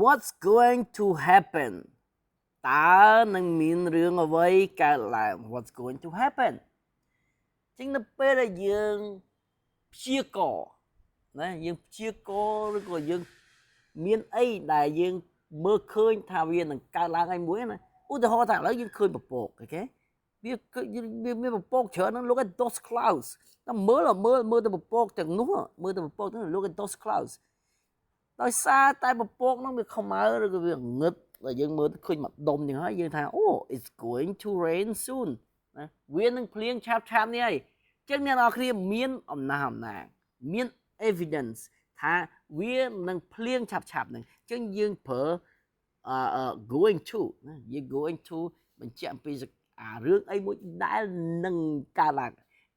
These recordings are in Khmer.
what's going to happen តើនឹងមានរឿងអ្វីកើតឡើង what's going to happen ចឹងនៅពេលដែលយើងព្យាករណ៍ណាយើងព្យាករណ៍ឬក៏យើងមានអីដែលយើងមើលឃើញថាវានឹងកើតឡើងឯមួយណាឧទាហរណ៍ថាឥឡូវយើងឃើញពពកអូខេវាមានពពកច្រើនហ្នឹង look at those clouds តែមើលទៅពពកទាំងនោះមើលទៅពពកហ្នឹង look at those clouds ដោយសារតែពពកហ្នឹងវាខ្មៅឬក៏វាងឹតដល់យើងមើលទៅឃើញមកដុំទាំងហើយយើងថា oh it's going to rain soon ណាវានឹងភ្លៀងឆាប់នេះហើយចឹងអ្នកនរគ្នាមានអំណះអំណាងមាន evidence ថាវានឹងភ្លៀងឆាប់ហ្នឹងចឹងយើងប្រើ going to ណាយើង going to បញ្ជាក់អំពីរឿងអីមួយដែលនឹងកើតឡើង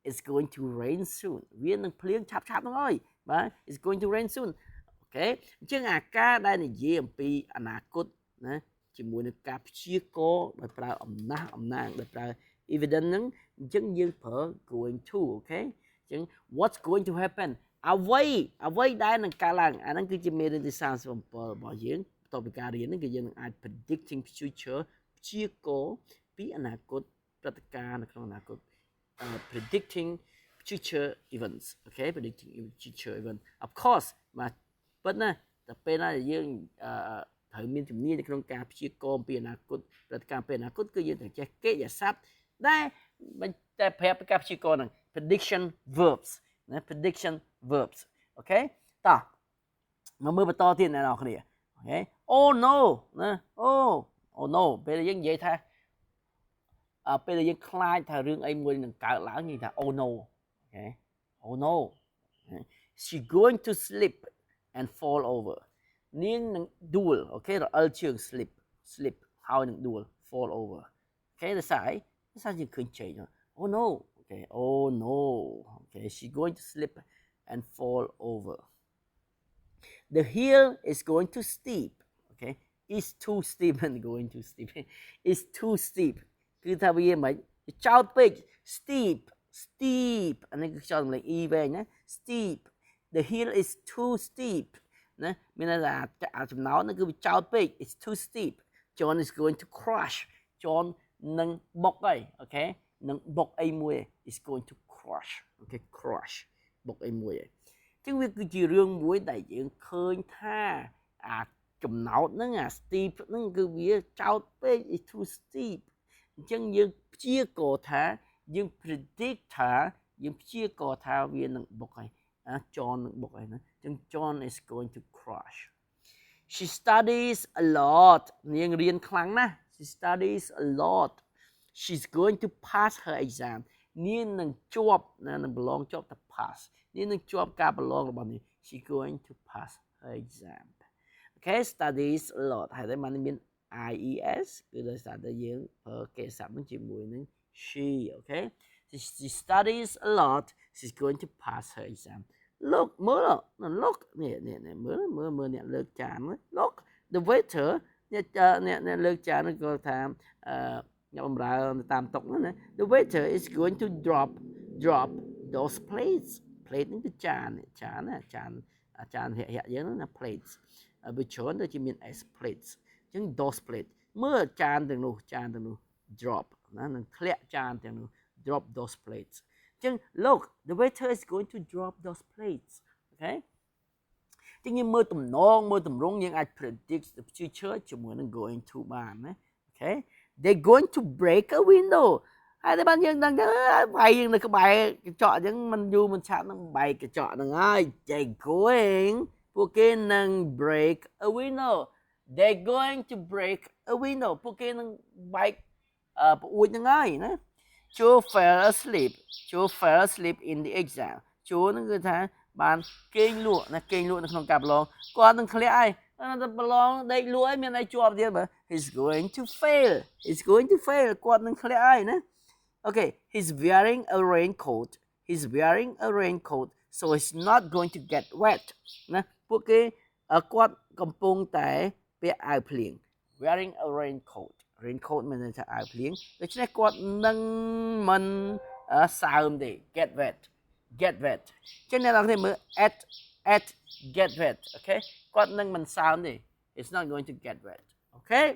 it's going to rain soon វានឹងភ្លៀងឆាប់ហ្នឹងហើយបាទ it's going to rain soon អូខេអញ្ចឹងអាការដែលនិយាយអំពីអនាគតណាជាមួយនឹងការព្យាករណ៍ដោយប្រើអំណះអំណាងដោយប្រើ evidence ហ្នឹងអញ្ចឹងយើងប្រើ going to អូខេអញ្ចឹង what's going to happen អ្វីដែលនឹងកើតឡើងអាហ្នឹងគឺជាមេរៀនទី37របស់យើងបន្ទាប់ពីការរៀនហ្នឹងគឺយើងនឹងអាច predicting future ព្យាករណ៍ពីអនាគតព្រឹត្តិការណ៍នៅក្នុងអនាគត predicting future events okay predicting future event of course បាទប៉ុន្តែតែពេលណាយើងត្រូវមានជំនាញនៅក្នុងការព្យាករណ៍ពីអនាគតព្រឹត្តិការណ៍ពីអនាគតគឺយើងត្រូវចេះកិច្ចស័ព្ទតែប្រាប់ពីការព្យាករណ៍ហ្នឹង prediction verbs ណា prediction verbs អូខេតោះមកមើលបន្តទៀតអ្នកនរគ្នាអូខេ oh no ណា oh no ពេលយើងនិយាយថាពេលដែលយើងខ្លាចថារឿងអីមួយនឹងកើតឡើងយើងថា oh no អូខេ oh no she going to slip and fall over នាងនឹងដួលអូខេរអិលជើង slip ហើយនឹងដួល fall over អូខេដោយសារយើងឃើញជ័យ oh no okay oh no okay she going to slip and fall over the hill is going to steep okay is too steep and going to steep is too steep គឺថាវាមិនចោតពេក steep អានេះគឺខ្យល់សម្លេង e វែងណា steep the hill is too steep ណាមានន័យថាចំណោទហ្នឹងគឺវាចោតពេក it's too steep John is going to crush John នឹងបុកហើយអូខេនឹងបុកអីមួយ is going to crush អូខេ crush បុកអីមួយហើយអញ្ចឹងវាគឺជារឿងមួយដែលយើងឃើញថាអាចំណោទហ្នឹងអា steep ហ្នឹងគឺវាចោតពេក is too steep អញ្ចឹងយើងព្យាករណ៍ថាយើង predict ថាយើងព្យាករណ៍ថាវានឹងបុកហើយJohn នឹងបុកហើយណាអញ្ចឹង John is going to crush she studies a lot នាងរៀនខ្លាំងណាស់ she studies a lot she's going to pass her exam នាងនឹងជាប់នឹងប្រឡងជាប់ទៅ pass នាងនឹងជាប់ការប្រឡងរបស់នាង she going to pass her exam okay studies a lot ហើយតែมันមាន IES គឺដោយសារតែយើងប្រើគេស័ព្ទនឹងជាមួយនឹង she okay she studies a lot she's going to pass her exam look មើល look នេះមើលអ្នកលើកចាន look the waiter អ្នកលើកចានក៏ថាអ្នកបម្រើតាមតុកហ្នឹងណា the waiter is going to drop those plates plate នេះគឺចានរាក់យើងណា plates បើច្រើនទៅជាមាន s plates អញ្ចឹង those plate មើលចានទាំងនោះ drop ណានឹងធ្លាក់ចានទាំងនោះ drop those plates អញ្ចឹង look the waiter is going to drop those plates okay អញ្ចឹងយើងមើលទំនងមើលទម្រង់យើងអាច predict the future ជាមួយនឹង going to បានណា okay they going to break a window ហើយតែបានយើងដឹងថាវាយយើងនៅក្បែរកញ្ចក់អញ្ចឹងមិនយូរមិនឆាប់នឹងបែកកញ្ចក់ហ្នឹងហើយ they going ពួកគេនឹង break a window they going to break a window ពួកគេនឹងបែកប្អួចហ្នឹងហើយណា Joe fell asleep in the exam Joe ហ្នឹងគឺថាបានគេងលក់នៅក្នុងការប្រឡងគាត់នឹងធ្លាក់ហើយតែប្រឡងដេកលក់ហើយមានអីជាប់ទៀតបើ he's going to fail គាត់នឹងធ្លាក់ហើយណា okay he's wearing a raincoat so he's not going to get wet ណាពួកគេគាត់កំពុងតែពាក់អាវភ្លៀង wearing a raincoat មានន័យថាអាវភ្លៀងដូច្នេះគាត់នឹងមិនសើមទេ get wet ចឹងអ្នកនរគ្នាមើល at get wet អូខេគាត់នឹងមិនសើមទេ it's not going to get wet okay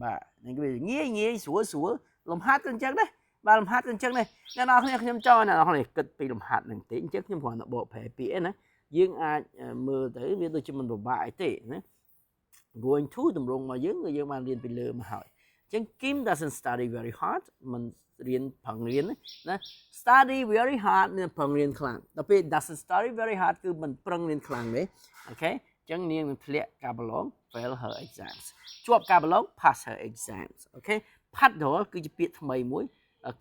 បាទនឹងវាងាយស្រួលលំហាត់ទៅអញ្ចឹងដែរបាទលំហាត់ទៅអញ្ចឹងដែរអ្នកនរគ្នាខ្ញុំចង់អ្នកនរគ្នាគិតពីលំហាត់នឹងតិចអញ្ចឹងខ្ញុំគ្រាន់តែបកប្រែពាក្យណាយើងអាចមើលទៅវាដូចជាមិនពិបាកអីទេណា going to តម្រងមកយើងគឺយើងបានរៀនពីលើមកហើយអញ្ចឹង Kim doesn't study very hard មិនរៀនប្រឹងរៀនណា study very hard នឹងប្រឹងរៀនខ្លាំងដល់ពេល doesn't study very hard គឺមិនប្រឹងរៀនខ្លាំងទេអូខេអញ្ចឹងនាងនឹងធ្លាក់ការប្រឡង fail her exams ជាប់ការប្រឡង pass her exams អូខេ paddle គឺជាពាក្យថ្មីមួយ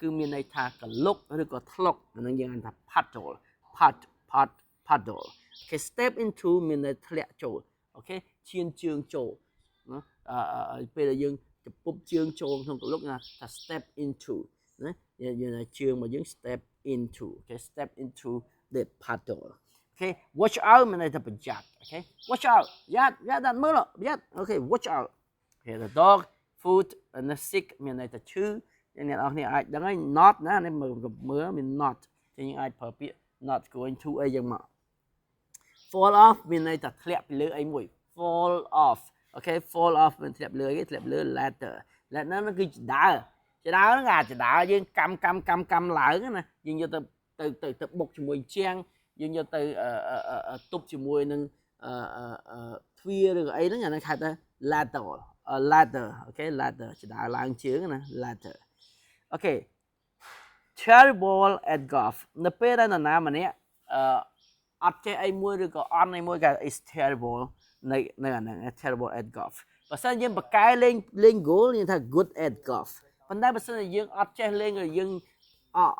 គឺមានន័យថាកលុកឬក៏ថ្លុកអានឹងយើងហៅថា paddle paddle អូខេ step into មានន័យធ្លាក់ចូលអូខេឈានជើងចូលណាពេលដែលយើងចំពប់ជើងចូលក្នុងកលុកថា step into ណាយើងថាជើងរបស់យើង step into អូខេ step into the paddle អូខេ watch out មានន័យថាប្រយ័ត្នអូខេ watch out យ៉ាត់ដាក់មើលប្រយ័ត្នអូខេ watch out អូខេ the dog food and the sick មានន័យថាឈឺអ្នកនរគ្នាអាចដឹងហើយ not ណានេះមើលមាន not យើងអាចប្រើពាក្យ not going to អីយ៉ាងមក fall off មានន័យថាធ្លាក់ពីលើអីមួយ fall off អូខេ fall off មានធ្លាក់លើគេធ្លាក់លើ ladder ladder ហ្នឹងគឺចដើហ្នឹងអាចដើយើងកម្មឡើងណាយើងយកទៅបុកជាមួយជាងយើងយកទៅទប់ជាមួយនឹងទ្វារឬក៏អីហ្នឹងអាហ្នឹងហៅថា ladder អូខេ ladder ចដើឡើងជើងណា ladder អូខេ terrible at golf នៅពេលដែលនរណាម្នាក់អត់ចេះអីមួយឬក៏អន់អីមួយគេ is terrible នៅអាហ្នឹង terrible at golf បើសិនយើងបកកែលេង goal យើងថា good at golf ប៉ុន្តែបើសិនជាយើងអត់ចេះលេងឬយើង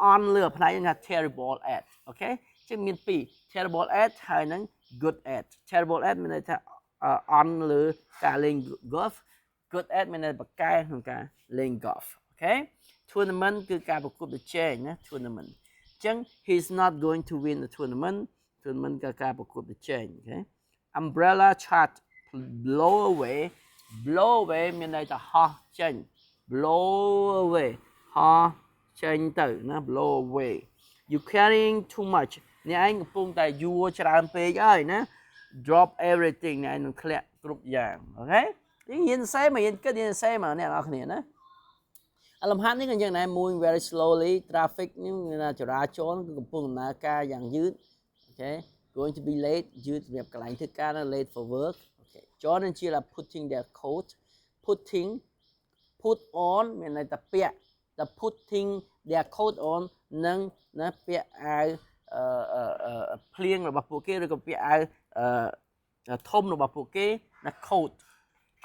អន់លើផ្នែកយើងថា terrible at អូខេចឹងមានពីរ terrible at ហើយនឹង good at terrible at មានន័យថាអន់លើការលេង golf good at មានន័យបកកែក្នុងការលេង golf អូខេ tournament គឺការប្រកួតប្រជែងណា tournament ចឹង he's not going to win the tournament គឺការប្រកួតប្រជែងអូខេ umbrella chart blow away មានន័យថាហោះចេញ blow away ហោះចេញទៅណា blow away you carrying too much អ្នកឯងកំពុងតែយួរច្រើនពេកហើយណា drop everything អ្នកឯងនឹងធ្លាក់គ្រប់យ៉ាងអូខេយើងរៀនសរសេរមករៀនគិតរៀនសរសេរមកអ្នកនរគ្នាណាលំហាត់នេះក៏យ៉ាងដែរ moving very slowly traffic នេះចរាចរណ៍គឺកំពុងដំណើរការយ៉ាងយឺតអូខេ going to be late យឺតសម្រាប់កន្លែងធ្វើការណា late for work អូខេ John and Sheila putting their coat put on មានន័យថាពាក់ the putting their coat on នឹងណាពាក់អាវភ្លៀងរបស់ពួកគេឬក៏ពាក់អាវធំរបស់ពួកគេណា coat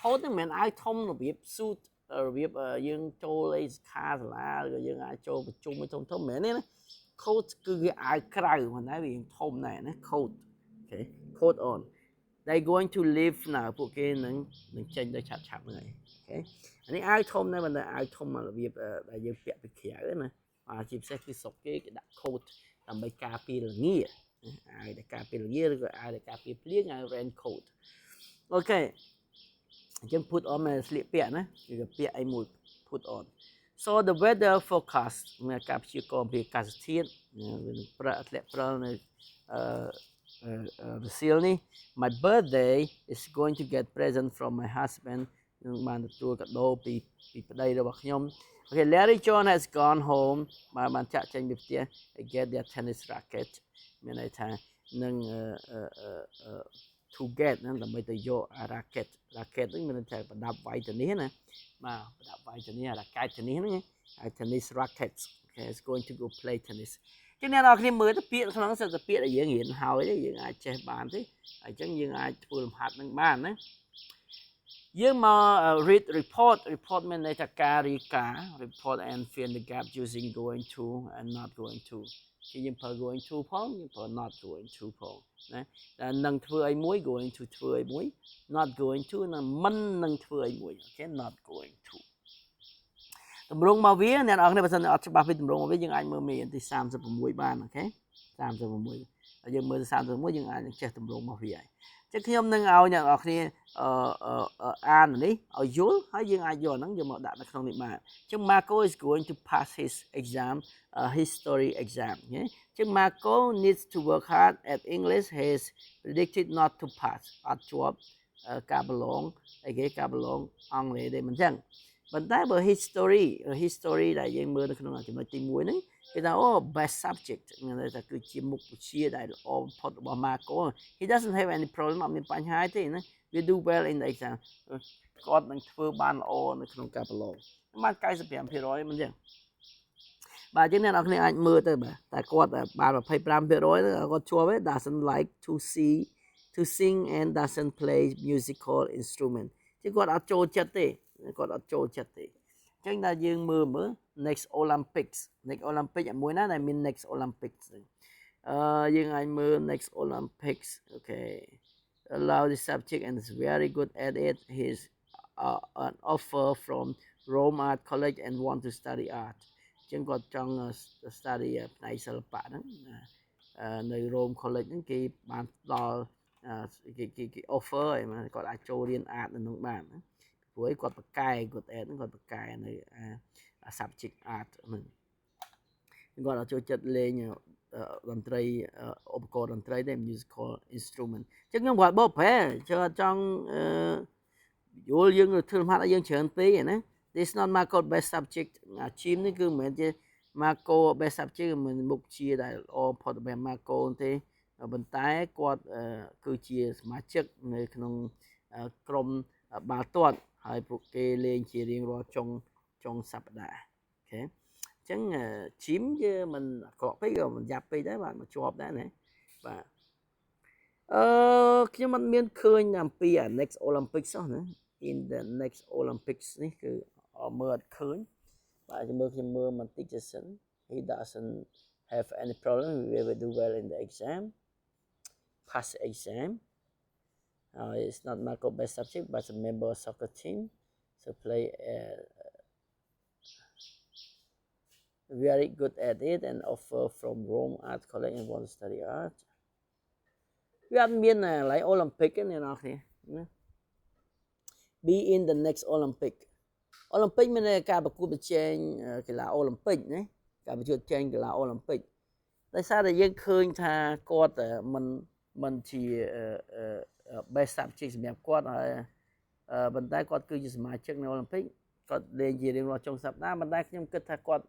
ហ្នឹងមិនមែនអាវធំរបៀប suit របៀបយើងចូលអីសិក្ខាសាលាឬក៏យើងអាចចូលប្រជុំមួយធំមិនមែនទេណា coat គឺវាអាវក្រៅប៉ុន្តែវាធំដែរណា coat អូខេ coat on they going to leave now ពួកគេនឹងចេញទៅឆាប់ហ្នឹងហើយអូខេអានេះអាវធំដែរប៉ុន្តែអាវធំរបៀបដែលយើងពាក់ពីក្រៅណាជាពិសេសគឺស្រុកគេដាក់ coat ដើម្បីការពារល្ងាអាវដែលការពារល្ងាឬក៏អាវដែលការពារភ្លៀងអាវ rain coat អូខេអញ្ចឹង put on មកស្លៀកពាក់ណាគឺពាក់អីមួយ put on so the weather forecast មានការព្យាករណ៍អំពីអាកាសធាតុវាធ្លាក់ព្រិលនៅរសៀលនេះ my birthday is going to get present from my husband នឹងបានទទួលកាដូពីប្តីរបស់ខ្ញុំ Okay Larry John has gone home បានចាក់ចេញពីផ្ទះ get their tennis racket មានន័យថានឹងto get ហ្នឹងដើម្បីទៅយក racket ហ្នឹងមានន័យថាប្រដាប់វាយទៅនេះណាបាទប្រដាប់វាយទៅនេះ racket ទៅនេះហ្នឹងហើយ tennis rackets okay it's going to go play tennis ចឹងអ្នកនរគ្នាមើលទៅពាក្យក្នុងសិទ្ធិពាក្យដែលយើងរៀនហើយយើងអាចចេះបានទេហើយចឹងយើងអាចធ្វើលំហាត់នឹងបានណាយើងមក read report មានន័យថាការរាយការណ៍ report and fill in the gap using going to and not going to ជាយើងប្រើ going to ផងយើងប្រើ not going to ផងណាតែនឹងធ្វើអីមួយ going to ធ្វើអីមួយ not going to មិននឹងធ្វើអីមួយអូខេ not going to តម្រងមកវាអ្នកនរគ្នាបើសិនអត់ច្បាស់ពីតម្រងមកវាយើងអាចមើលមេរៀនទី36បានអូខេ36ហើយយើងមើលទី36យើងអាចនឹងចេះតម្រងមកវាហើយចឹងខ្ញុំនឹងឲ្យអ្នកនរគ្នាអាននេះឲ្យយល់ហើយយើងអាចយកហ្នឹងយកមកដាក់នៅក្នុងនេះបានចឹង Marco is going to pass his exam history exam ចឹង Marco needs to work hard at English he is predicted not to pass អត់ជាប់ ការប្រឡងអីគេការប្រឡងអង់គ្លេសទេមិនចឹងប៉ុន្តែបើ history ដែលយើងមើលនៅក្នុងចំណុចទី1ហ្នឹងគេថាអូ best subject មានន័យថាគឺជាមុខវិជ្ជាដែលល្អបំផុតរបស់ Marco he doesn't have any problem អត់មានបញ្ហាទេណា we do well in the exam គាត់នឹងធ្វើបានល្អនៅក្នុងការប្រឡងបាន 95% មិនចឹងបាទចឹងអ្នកនរគ្នាអាចមើលទៅបាទតែគាត់បាន 25% គាត់ជាប់ទេ doesn't like to sing and doesn't play musical instrument chứគាត់អត់ចូលចិត្តទេគាត់អត់ចូលចិត្តទេចឹងតែយើងមើល next Olympics មួយណាដែលមាន next Olympics យើងអាចមើល next Olympics okay allow the subject and is very good at it he's an offer from Rome Art College and want to study art ចឹងគាត់ចង់ study ផ្នែកសិល្បៈហ្នឹងនៅ Rome College ហ្នឹងគេបានដល់គេ offer ឲ្យគាត់អាចចូលរៀន art នៅនោះបានព្រោះគាត់បកកែគាត់ add ហ្នឹងគាត់បកកែនៅ subject art ហ្នឹងគាត់អត់ចូលចិត្តលេងតន្ត្រីឧបករណ៍តន្ត្រីទេ musical instrument ចឹងខ្ញុំគាត់បកប្រែចង់យល់យើងធ្វើលំហាត់ឲ្យយើងច្រើនពេកណា this not Marco best subject អាជីពនេះគឺមិនមែនជា Marco best subject មិនមុខជាដែលល្អផុតបែប Marco ទេប៉ុន្តែគាត់គឺជាសមាជិកនៅក្នុងក្រុមបាល់ទាត់ហើយពួកគេលេងជារៀងរាល់ចុងសប្តាហ៍អូខេអញ្ចឹងជីមគឺមិនអាក្រក់ពេកក៏មិនយ៉ាប់ពេកដែរបាទមកជាប់ដែរណាបាទខ្ញុំមិនមានឃើញអំពី next Olympics សោះណា in the next Olympics នេះគឺមើលអត់ឃើញបាទខ្ញុំមើលបន្តិចទៅសិន he doesn't have any problem we will do well in the exam pass the exam it's not Marco best subject but a member of soccer team so play very good at it and offer from Rome Art College and want to study art វាអត់មានកន្លែង Olympic ទេអ្នកនរគ្នា be in the next Olympic មានការប្រកួតប្រជែងកីឡាអូឡ িম্প ិកណាការប្រកួតប្រជែងកីឡាអូឡ িম্প ិកដោយសារតែយើងឃើញថាគាត់មិនជា best subject សម្រាប់គាត់ហើយប៉ុន្តែគាត់គឺជាសមាជិកនៅអូឡ িম্প ិកគាត់លេងជារៀងរាល់ចុងសប្តាហ៍ប៉ុន្តែខ្ញុំគិតថាគាត់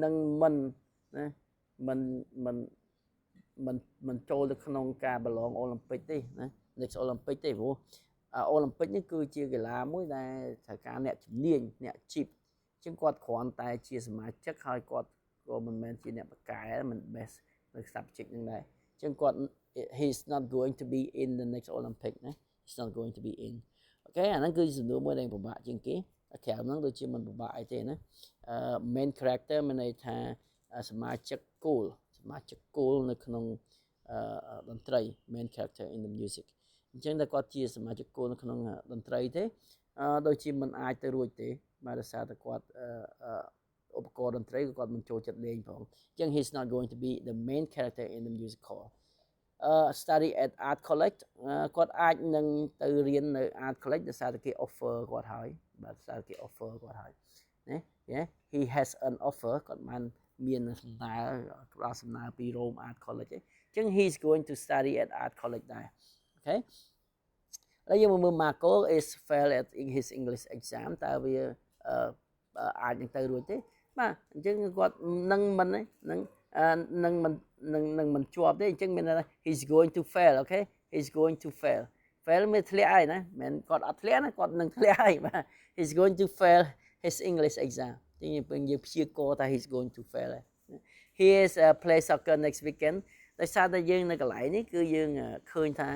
នឹងមិនចូលទៅក្នុងការប្រឡងអូឡ িম্প ិកទេណា next Olympic ទេព្រោះអូឡ িম্প ិកនេះគឺជាកីឡាមួយដែលត្រូវការអ្នកជំនាញអ្នកជីបអញ្ចឹងគាត់គ្រាន់តែជាសមាជិកហើយគាត់ក៏មិនមែនជាអ្នកបកកែមិន best នៅ subject ហ្នឹងដែរអញ្ចឹងគាត់ he's not going to be in the next Olympic ណា he's not going to be in អូខេអាហ្នឹងគឺសំណួរមួយដែលពិបាកជាងគេក្រៅហ្នឹងដូចជាមិនពិបាកអីទេណា main character មានន័យថាសមាជិកគោលនៅក្នុងតន្ត្រី main character in the music អញ្ចឹងតែគាត់ជាសមាជិកគោលនៅក្នុងតន្ត្រីទេដូចជាមិនអាចទៅរួចទេបាទដោយសារតែគាត់ឧបករណ៍តន្ត្រីគាត់មិនចូលចិត្តលេងផងអញ្ចឹង he's not going to be the main character in the musical study at art college គាត់អាចនឹងទៅរៀននៅ art college ដោយសារតែគេ offer គាត់ហើយបាទដោយសារគេ offer គាត់ហើយណា he has an offer គាត់បានមានសំណើផ្ដល់សំណើពី Rome Art College អញ្ចឹង he's going to study at art college ដែរអូខេហើយយើងមើល Marco is fail at his English exam តើវាអាចនឹងទៅរួចទេបាទអញ្ចឹងគាត់នឹងមិនជាប់ទេអញ្ចឹងមានថា he's going to fail អូខេ he's going to fail មានធ្លាក់ហើយណាមិនគាត់អត់ធ្លាក់ណាគាត់នឹងធ្លាក់ហើយបាទ he's going to fail his English exam យើងព្យាករថា he's going to fail he is play soccer next weekend ដោយសារតែយើងនៅកន្លែងនេះគឺយើងឃើញថា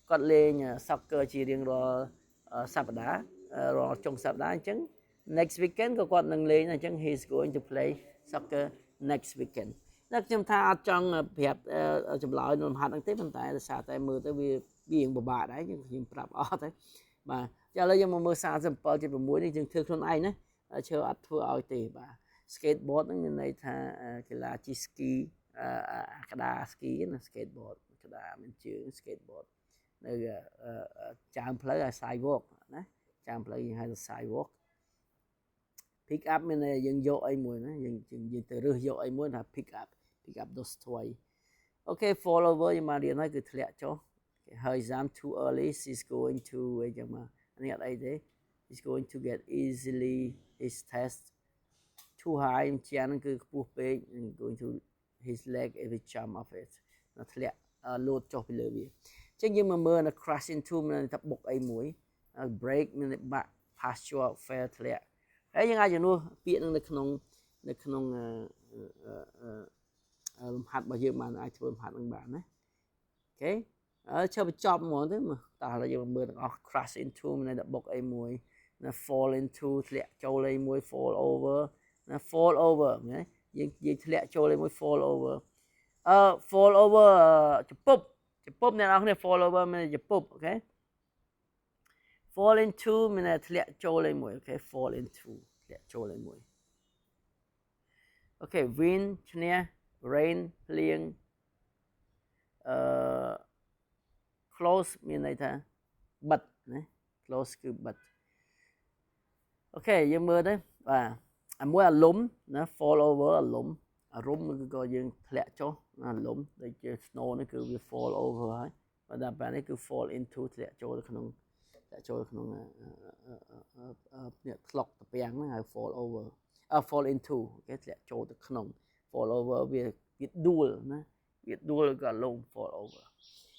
គាត់លេង soccer ជារៀងរាល់សប្តាហ៍រាល់ចុងសប្តាហ៍អញ្ចឹង next weekend ក៏គាត់នឹងលេងអញ្ចឹង he's going to play soccer next weekend តែខ្ញុំថាអត់ចង់ប្រាប់ចម្លើយនៅលំហាត់ហ្នឹងទេប៉ុន្តែដោយសារតែមើលទៅវារៀងពិបាកដែរខ្ញុំប្រាប់អត់ទេបាទចាឥឡូវយើងមកមើល 37.6 នេះយើងធ្វើខ្លួនឯងណាឈើអត់ធ្វើឲ្យទេបាទ skateboard ហ្នឹងមានន័យថាកីឡាជិះ ski ក្តារ ski ណា skateboard ក្តារមានជើង skateboard នៅចាមផ្លូវ sidewalk ណាចាមផ្លូវយើងហៅថា sidewalk pick up មានយើងយកអីមួយណាយើងទៅរើសយកអីមួយថា pick up those toy អូខេ follower យើងមករៀនហើយគឺធ្លាក់ចុះ her exam too early she's going to អីចឹងមកនេះអត់អីទេ he's going to get easily his test too high ជាហ្នឹងគឺខ្ពស់ពេក going to his leg if it jump off it ធ្លាក់លោតចុះពីលើវាអញ្ចឹងយើងមកមើលនៅ crash into មានថាបុកអីមួយ break មានបាក់ posture fail ធ្លាក់ហើយយើងអាចជំនួសពាក្យនឹងនៅក្នុងលំហាត់របស់យើងបានអាចធ្វើលំហាត់នឹងបានណាអូខេឈើបញ្ចប់ហ្មងទៅតោះយើងមើលទាំងអស់ crash into មានតែបុកអីមួយណា fall into ធ្លាក់ចូលអីមួយ fall over ណា fall over ណាយើងធ្លាក់ចូលអីមួយ fall over fall over ចំពប់អ្នកនរគ្នា fall over មានចំពប់អូខេ fall into មានតែធ្លាក់ចូលអីមួយអូខេ fall into ធ្លាក់ចូលអីមួយអូខេ win ឈ្នះ rain ភ្លៀងclose មានន័យថាបិទណា close គឺបិទអូខេយើងមើលទៅបាទមួយអាលំណា fall over អាលំអារម្មណ៍គឺក៏យើងធ្លាក់ចុះអាលំដូចជា snow នេះគឺវា fall over ហើយបើដល់បែបនេះគឺ fall into ធ្លាក់ចូលក្នុងអ្នកធ្លុកតាពាំងហ្នឹងហៅ fall over fall into គេធ្លាក់ចូលទៅក្នុង fall over វាដួលណាវាដួលក៏លំ fall over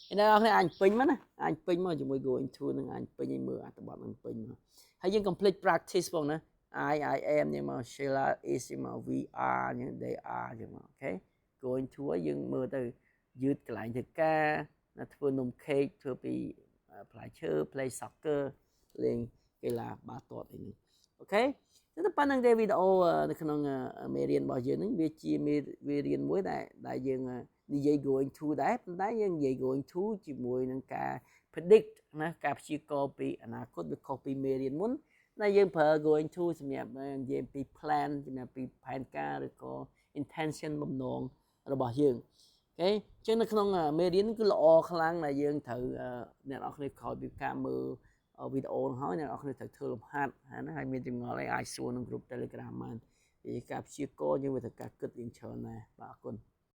ឯអ្នកនរគ្នាអាចពេញមកណាអាចពេញមកជាមួយ go into នឹងអាចពេញឲ្យមើលអត្ថបទនឹងពេញមកហើយយើង complete practice ផងណា I am នេះមក Sheila is មក we are នេះ they are ចឹងមកអូខេ go into យើងមើលទៅយឺតកន្លែងធ្វើការណាធ្វើនំ cake ធ្វើពីផ្លែឈើ play soccer លេងកីឡាបាល់ទាត់អីនេះអូខេតែប៉ុណ្្នឹងទេវីដេអូនៅក្នុងមេរៀនរបស់យើងហ្នឹងវាជាមេរៀនមួយដែលយើងនិយាយ going to ដែរប៉ុន្តែយើងនិយាយ going to ជាមួយនឹងការ predict ណាការព្យាករណ៍ពីអនាគតវាខុសពីមេរៀនមុនដែលយើងប្រើ going to សម្រាប់និយាយពី plan សម្រាប់ពីផែនការឬក៏ intention បំណងរបស់យើងអូខេអញ្ចឹងនៅក្នុងមេរៀនគឺល្អខ្លាំងដែលយើងត្រូវអ្នកនរគ្នាក្រោយពីការមើលវីដេអូហ្នឹងហើយអ្នកនរគ្នាត្រូវធ្វើលំហាត់ណាហើយមានចម្ងល់អីអាចសួរក្នុង group Telegram បានពីការព្យាករណ៍យើងវាត្រូវការគិតយ៉ាងច្រើនណាស់បាទអរគុណ